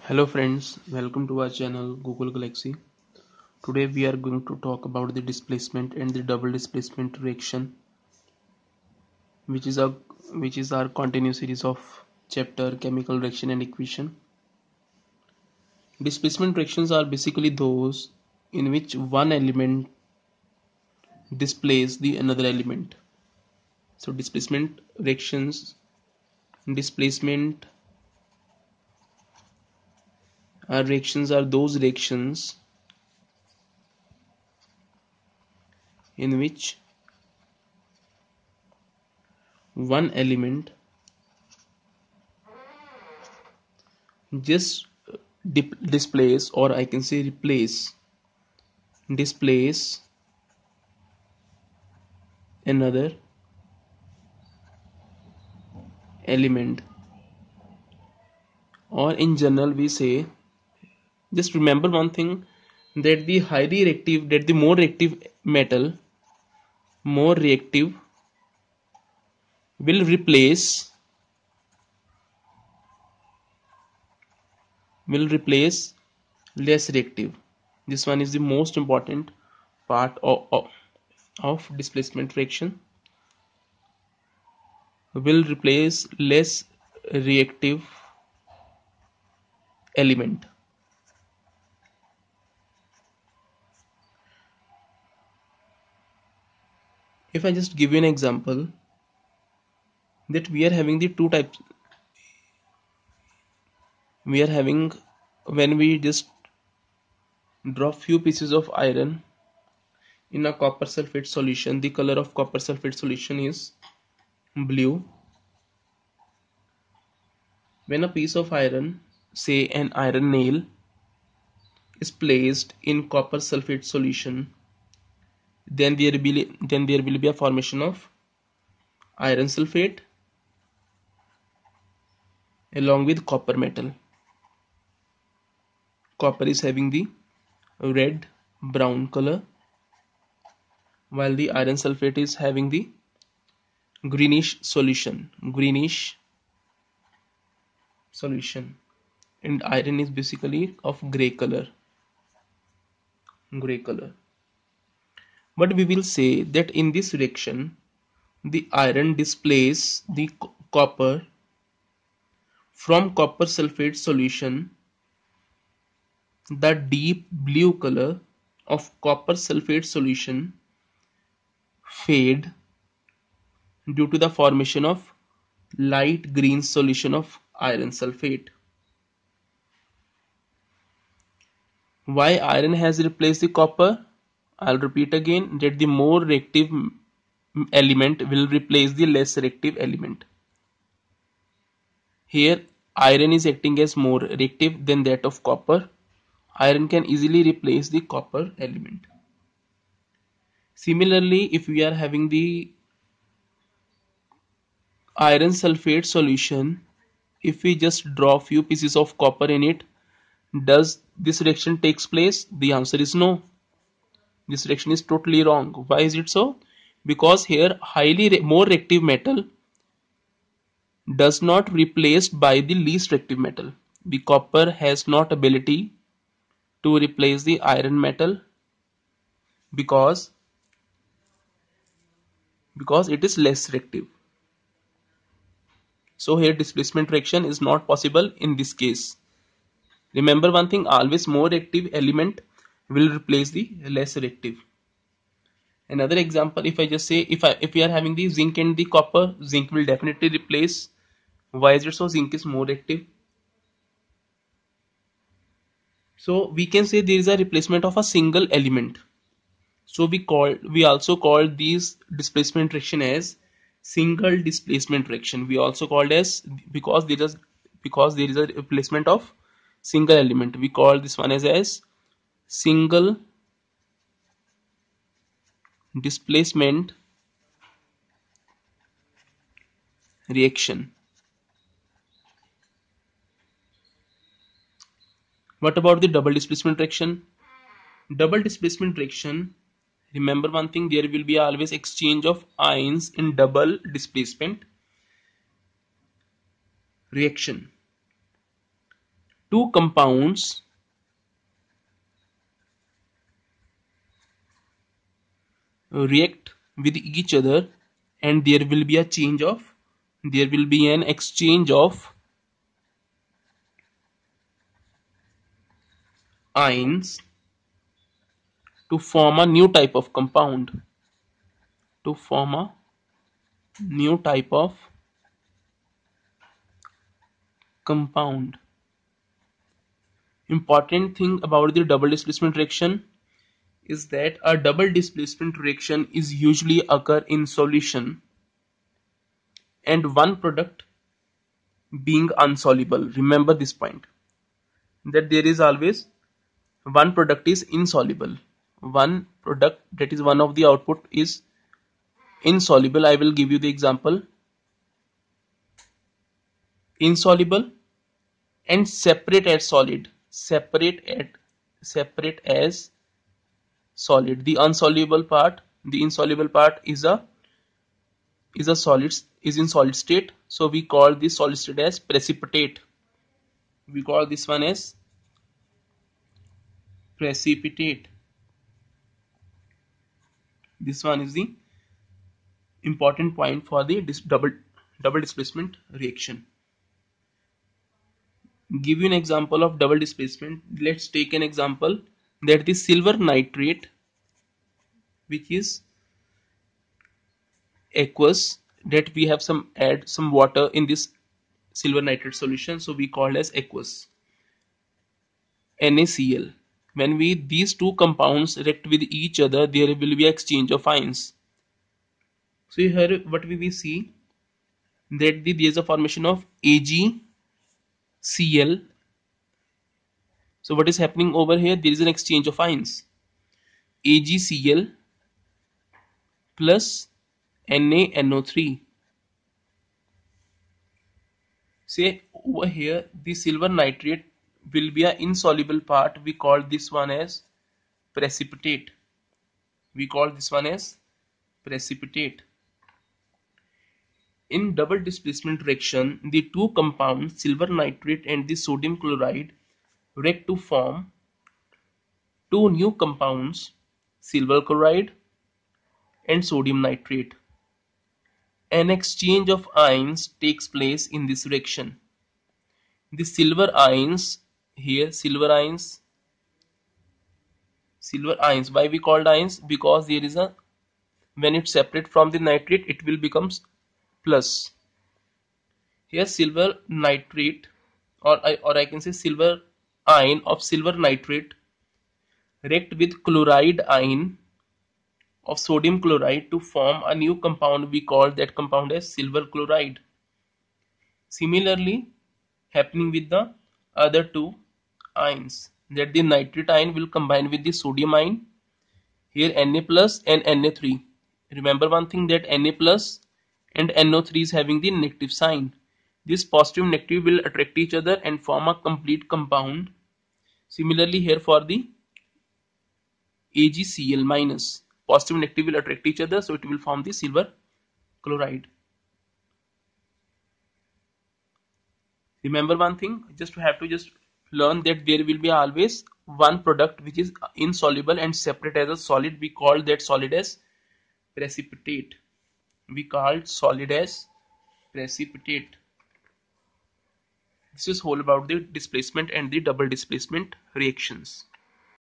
Hello friends, welcome to our channel Google Galaxy. Today we are going to talk about the displacement and the double displacement reaction, which is our continuous series of chapter chemical reaction and equation. Displacement reactions are basically those in which one element displaces the another element. So displacement reactions are those reactions in which one element just displace, or I can say displace another element, or in general we say, just remember one thing, that the more reactive metal, more reactive, will replace less reactive. This one is the most important part of displacement reaction. Will replace less reactive element. If I just give you an example, that we are having the two types. We are having, when we just drop few pieces of iron in a copper sulfate solution, the color of copper sulfate solution is blue. When a piece of iron, say an iron nail, is placed in copper sulfate solution, then there will be a formation of iron sulfate along with copper metal. Copper is having the red brown color, while the iron sulfate is having the greenish solution, and iron is basically of gray color. But we will say that in this reaction, the iron displaces the copper from copper sulfate solution. The deep blue color of copper sulfate solution fade due to the formation of light green solution of iron sulfate. Why iron has replaced the copper? I'll repeat again, that the more reactive element will replace the less reactive element. Here iron is acting as more reactive than that of copper. Iron can easily replace the copper element. Similarly, if we are having the iron sulfate solution, if we just draw few pieces of copper in it, does this reaction takes place? The answer is no. This reaction is totally wrong. Why is it so? Because here more reactive metal does not replaced by the least reactive metal. The copper has not ability to replace the iron metal because it is less reactive. So here displacement reaction is not possible in this case. Remember one thing, always more reactive element will replace the less reactive. Another example, if I just say, if we are having the zinc and the copper, zinc will definitely replace. Why is it so? Zinc is more active. So we can say there is a replacement of a single element. So we also call these displacement reaction as single displacement reaction. We also called as, because there is a replacement of single element, we call this one as single displacement reaction. What about the double displacement reaction? Double displacement reaction, remember one thing, there will be always exchange of ions in double displacement reaction. two compounds react with each other, and there will be an exchange of ions to form a new type of compound. Important thing about the double displacement reaction is that a double displacement reaction is usually occur in solution and one product being insoluble. Remember this point, that there is always one product is insoluble. One product, that is one of the output, is insoluble. I will give you the example. Insoluble and separate as solid. Separate as solid. The insoluble part is in solid state. So we call this solid state as precipitate. We call this one as precipitate. This one is the important point for the double displacement reaction. Give you an example of double displacement. Let's take an example that the silver nitrate, which is aqueous, that we have add some water in this silver nitrate solution, so we call as aqueous, NaCl. When these two compounds react with each other, there will be exchange of ions. So here what we will see, that there is a formation of AgCl. So what is happening over here? There is an exchange of ions. AgCl plus NaNO3. Say over here the silver nitrate will be an insoluble part. We call this one as precipitate. In double displacement reaction, the two compounds silver nitrate and the sodium chloride react to form two new compounds, silver chloride and sodium nitrate. An exchange of ions takes place in this reaction. The silver ions, why we called ions? Because there is when it separate from the nitrate, it will becomes plus. Here silver nitrate, or I can say silver ion of silver nitrate react with chloride ion of sodium chloride to form a new compound. We call that compound as silver chloride. Similarly happening with the other two ions, that the nitrate ion will combine with the sodium ion, here Na plus and Na3. Remember one thing, that Na plus and NO3 is having the negative sign. This positive and negative will attract each other and form a complete compound. Similarly here for the AgCl minus, positive and negative will attract each other, so it will form the silver chloride. Remember one thing, just learn that there will be always one product which is insoluble and separate as a solid. We call that solid as precipitate. This is whole about the displacement and the double displacement reactions.